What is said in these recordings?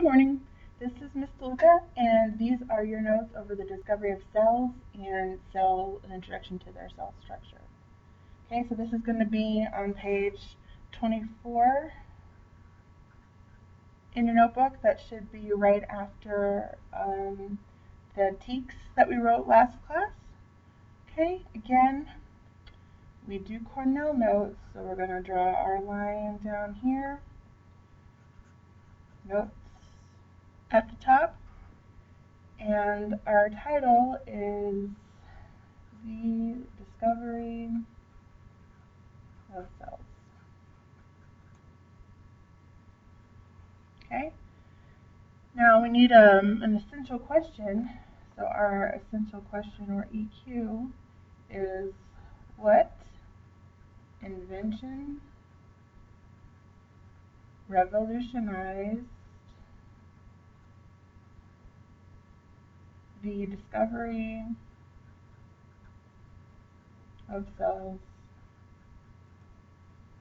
morning. This is Miss DeLuca, and these are your notes over the discovery of cells and an introduction to their cell structure. Okay, so this is going to be on page 24 in your notebook. That should be right after the TEKS that we wrote last class. Okay, again, we do Cornell notes, so we're going to draw our line down here. Notes at the top, and our title is The Discovery of Cells. Okay, now we need an essential question. So our essential question, or EQ, is what invention revolutionized the discovery of cells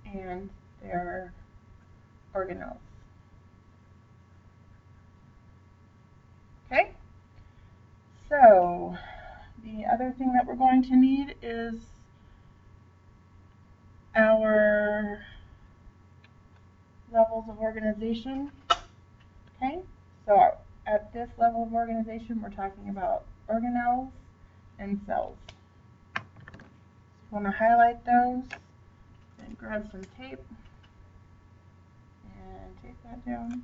and their organelles? Okay, so the other thing that we're going to need is our levels of organization. Okay, so at this level of organization, we're talking about organelles and cells. So you want to highlight those and grab some tape and tape that down.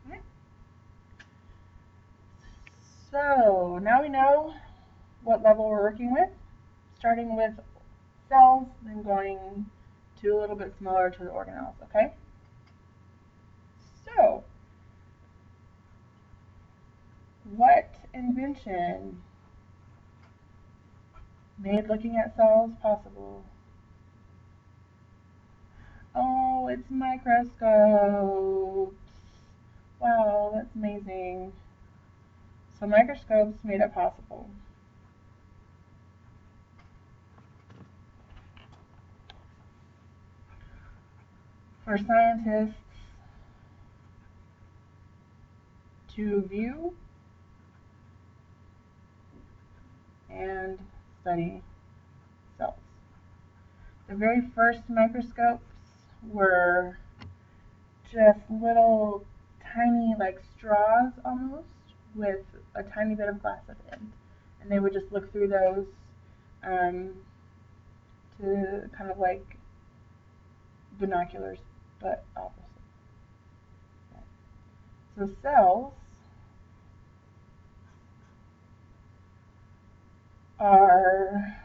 Okay. So now we know what level we're working with, starting with cells, then going to a little bit smaller to the organelles, okay? So, what invention made looking at cells possible? Oh, it's microscopes. Wow, that's amazing. So microscopes made it possible. For scientists to view and study cells. The very first microscopes were just little tiny, like straws almost, with a tiny bit of glass at the end. And they would just look through those to kind of like binoculars, but opposite. Okay. So cells are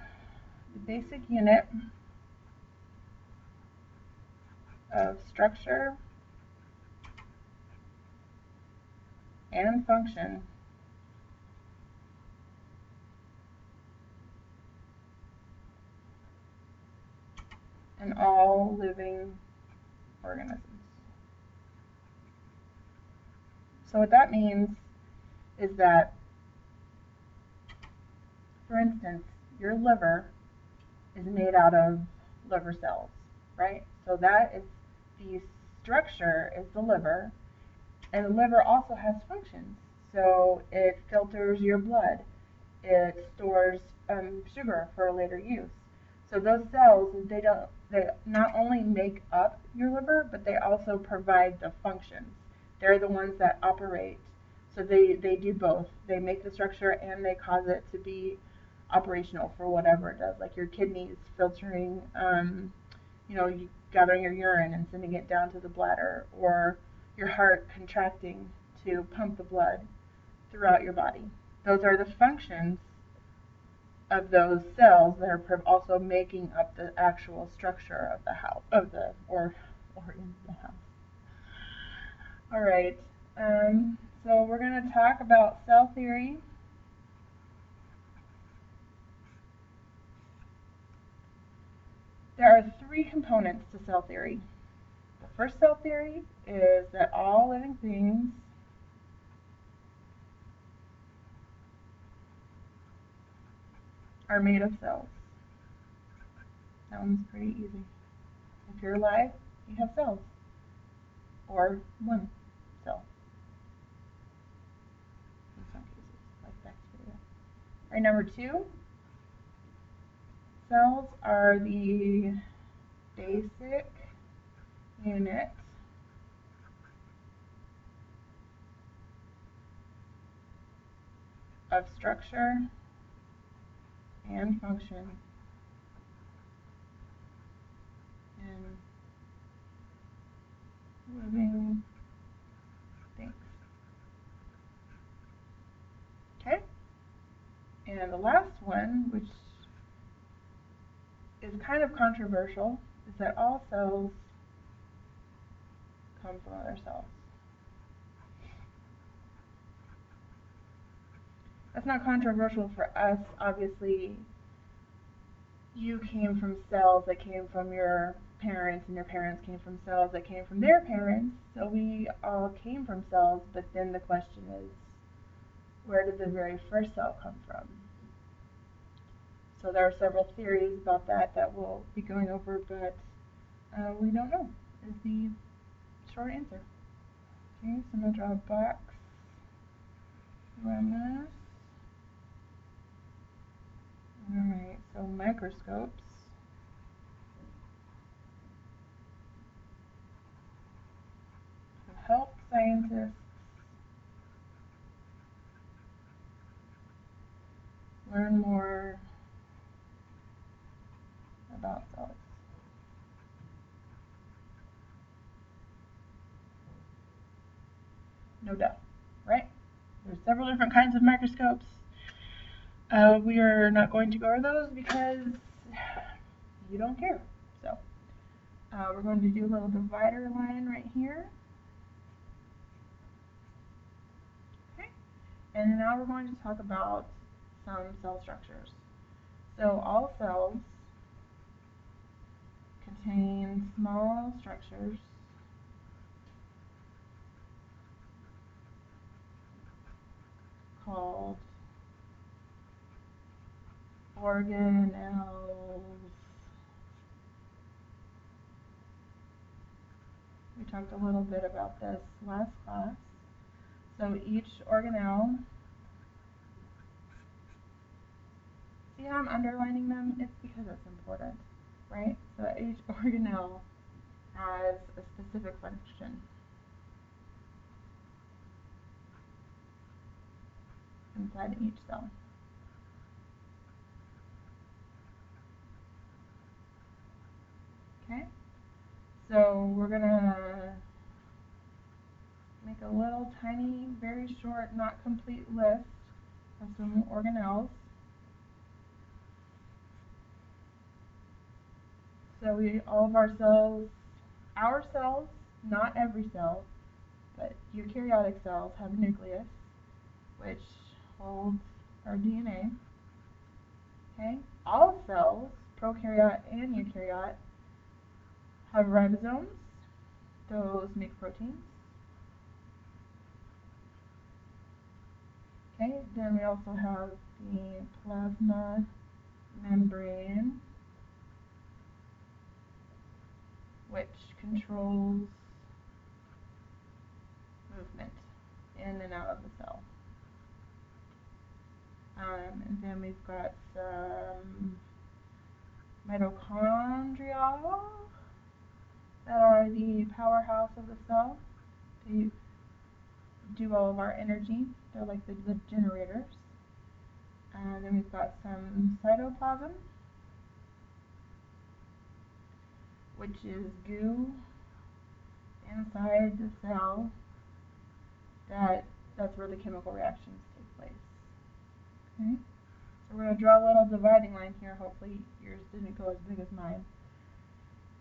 the basic unit of structure and function in all living organisms. So what that means is that, for instance, your liver is made out of liver cells, right? So that is the structure is the liver, and the liver also has functions. So it filters your blood, it stores sugar for later use. So those cells, they not only make up your liver, but they also provide the functions. They're the ones that operate. So they do both. They make the structure and they cause it to be operational for whatever it does, like your kidneys filtering, gathering your urine and sending it down to the bladder, or your heart contracting to pump the blood throughout your body. Those are the functions of those cells that are also making up the actual structure of the house, or in the house. All right. So we're going to talk about cell theory. There are three components to cell theory. The first cell theory is that all living things are made of cells. That one's pretty easy. If you're alive, you have cells, or one cell in some cases, like bacteria. All right, number 2, cells are the basic unit of structure and function in living things. Okay? And the last one, which is kind of controversial, is that all cells come from other cells. That's not controversial for us. Obviously, you came from cells that came from your parents, and your parents came from cells that came from their parents. So we all came from cells, but then the question is, where did the very first cell come from? So there are several theories about that we'll be going over, but we don't know is the short answer. Okay, so I'm going to draw a box around this. Alright, so microscopes help scientists learn more about cells. No doubt, right? There's several different kinds of microscopes. We are not going to go over those because you don't care. So we're going to do a little divider line right here. Okay, and now we're going to talk about some cell structures. So all cells contain small structures called organelles. We talked a little bit about this last class. So each organelle, see how I'm underlining them? It's because it's important, right? So each organelle has a specific function. Inside each cell. Okay? So we're going to make a little tiny, very short, not complete list of some organelles. So all of our cells, not every cell, but eukaryotic cells have a nucleus, which holds our DNA. Okay? All cells, prokaryote and eukaryote, have ribosomes. Those make proteins. Okay, then we also have the plasma membrane, which controls movement in and out of the cell. And then we've got some mitochondria that are the powerhouse of the cell. They do all of our energy. They're like the generators. And then we've got some cytoplasm, which is goo inside the cell. That's where the chemical reactions take place. Okay? So we're going to draw a little dividing line here. Hopefully yours didn't go as big as mine.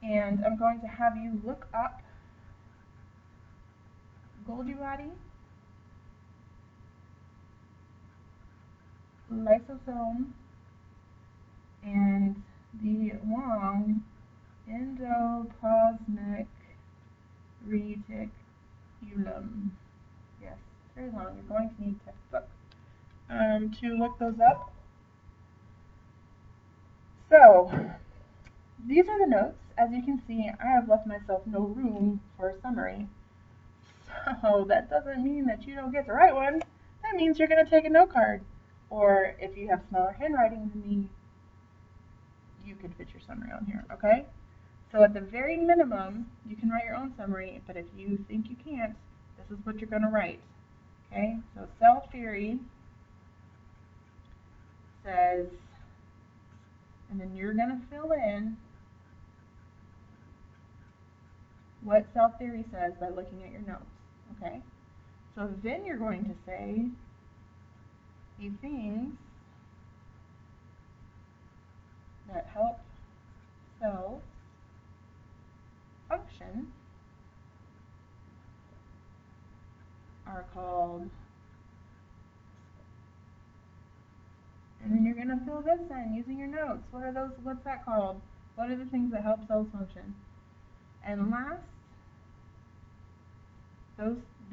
And I'm going to have you look up Golgi body, lysosome, and the long endoplasmic reticulum. Yes, very long. You're going to need a textbook to look those up. So, these are the notes. As you can see, I have left myself no room for a summary. So that doesn't mean that you don't get to write one. That means you're going to take a note card. Or if you have smaller handwriting than me, you could fit your summary on here, okay? So at the very minimum, you can write your own summary, but if you think you can't, this is what you're going to write, okay? So cell theory says, and then you're going to fill in what cell theory says by looking at your notes, okay? So then you're going to say the things that help cells function are called, and then you're going to fill this in using your notes. What are those? What's that called? What are the things that help cells function? And last,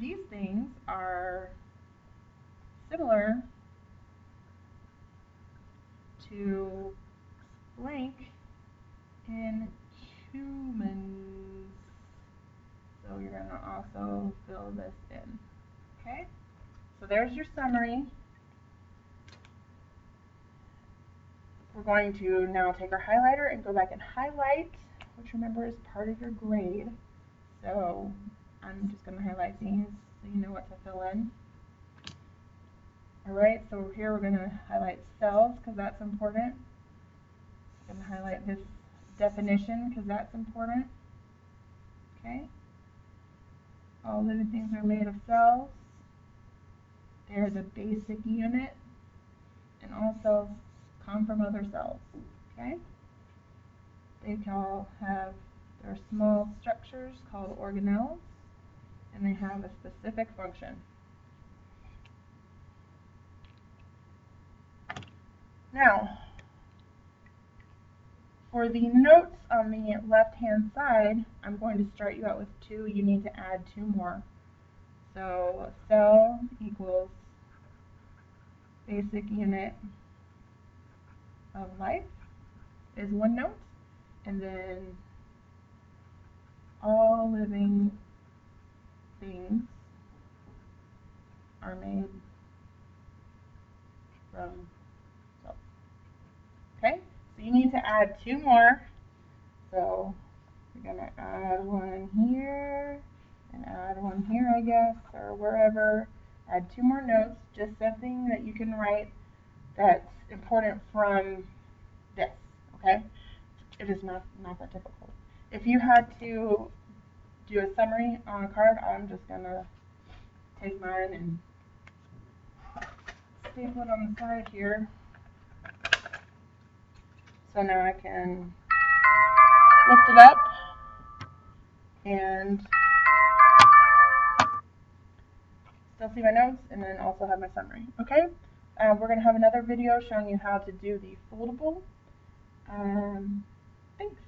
these things are similar to blank in humans. So you're going to also fill this in. Okay? So there's your summary. We're going to now take our highlighter and go back and highlight, which remember is part of your grade. So I'm just going to highlight these so you know what to fill in. Alright, so here we're going to highlight cells because that's important. I'm going to highlight this definition because that's important. Okay? All living things are made of cells. They're the basic unit, and all cells come from other cells. Okay? They all have their small structures called organelles, and they have a specific function. Now, for the notes on the left-hand side, I'm going to start you out with 2. You need to add 2 more. So cell equals basic unit of life is 1 note, and then all living things are made from cells. Okay, so you need to add 2 more. So you're going to add 1 here and add 1 here, I guess, or wherever. Add 2 more notes, just something that you can write that's important from this, okay? It is not that difficult. If you had to do a summary on a card, I'm just going to take mine and staple it on the side here. So now I can lift it up and still see my notes and then also have my summary. Okay? We're going to have another video showing you how to do the foldable. Thanks.